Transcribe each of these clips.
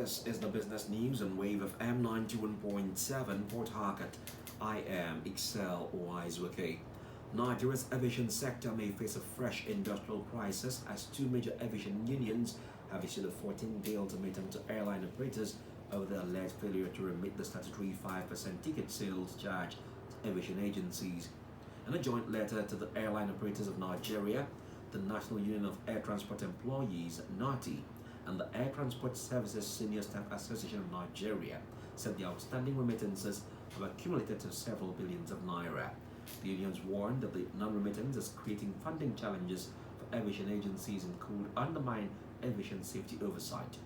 This is the business news on Wave of M91.7 Port Harcourt. I am Excel Uwaezuoke. Nigeria's aviation sector may face a fresh industrial crisis as two major aviation unions have issued a 14-day ultimatum to airline operators over the alleged failure to remit the statutory 5% ticket sales charge to aviation agencies. In a joint letter to the Airline Operators of Nigeria, the National Union of Air Transport Employees, NATI, and the Air Transport Services Senior Staff Association of Nigeria said the outstanding remittances have accumulated to several billions of naira. The unions warned that the non-remittance is creating funding challenges for aviation agencies and could undermine aviation safety oversight.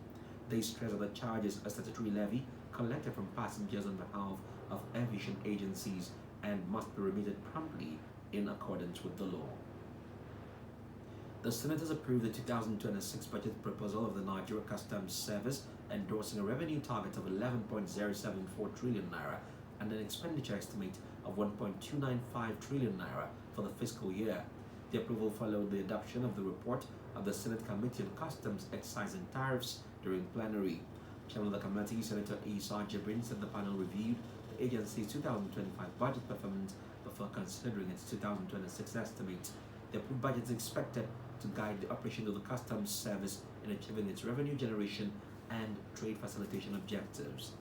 They stress that the charge is a statutory levy collected from passengers on behalf of aviation agencies and must be remitted promptly in accordance with the law. The Senate has approved the 2026 budget proposal of the Nigeria Customs Service, endorsing a revenue target of 11.074 trillion naira and an expenditure estimate of 1.295 trillion naira for the fiscal year. The approval followed the adoption of the report of the Senate Committee on Customs, Excise and Tariffs during plenary. Chairman of the committee, Senator Isa Jibrin, said the panel reviewed the agency's 2025 budget performance before considering its 2026 estimate. The approved budget is expected to guide the operation of the Customs Service in achieving its revenue generation and trade facilitation objectives.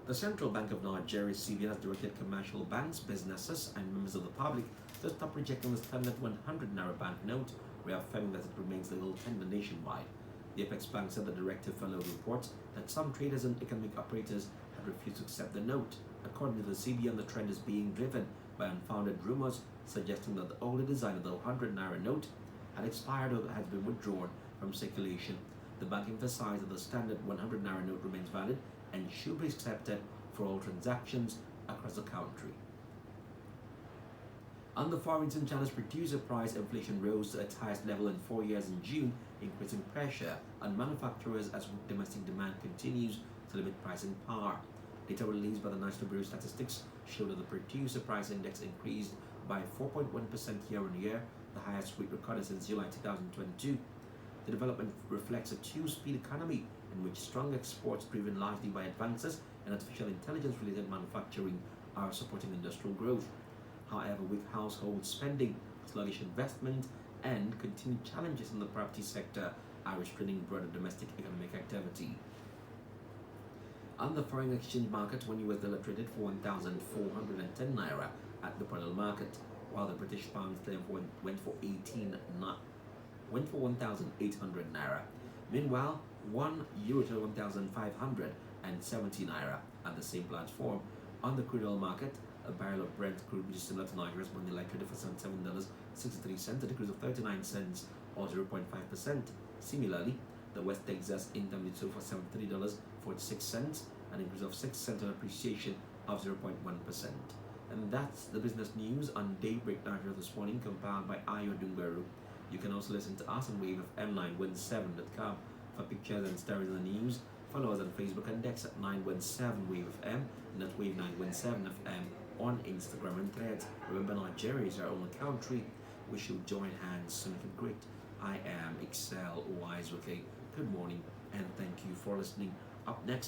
The Central Bank of Nigeria, CBN, has directed commercial banks, businesses, and members of the public to stop rejecting the standard 100 naira banknote, reaffirming that it remains legal tender nationwide. The Apex Bank said the directive followed reports that some traders and economic operators had refused to accept the note. According to the CBN, the trend is being driven by unfounded rumors suggesting that the older design of the 100 naira note had expired or has been withdrawn from circulation. The bank emphasized that the standard 100 naira note remains valid and should be accepted for all transactions across the country. On the foreign China's producer price inflation rose to its highest level in 4 years in June, increasing pressure on manufacturers as domestic demand continues to limit pricing power. Data released by the National Bureau of Statistics showed that the producer price index increased by 4.1% year-on-year, the highest rate recorded since July 2022. The development reflects a two-speed economy in which strong exports, driven largely by advances in artificial intelligence-related manufacturing, are supporting industrial growth. However, weak household spending, sluggish investment, and continued challenges in the property sector are restraining broader domestic economic activity. On the foreign exchange market, one US dollar traded for 1,410 naira at the parallel market, while the British pound went for 1,800 naira. Meanwhile, €1 to 1,570 naira at the same platform. On the crude oil market, a barrel of Brent crude, which is similar to Nigeria's Monday light, traded for $77.63, a decrease of 39 cents or 0.5%. Similarly, the West Texas Intermediate sold for $73.46, an increase of 6 cents on appreciation of 0.1%. And that's the business news on Daybreak Nigeria this morning, compiled by Ayo Dungaru. You can also listen to us on Wave of M917.com for pictures and stories of the news. Follow us on Facebook and Dex at 917 Wave of M and at Wave 917FM on Instagram and Threads. Remember, Nigeria is our only country. We should join hands to make it great. I am Excel Uwaezuoke. Good morning and thank you for listening. Up next,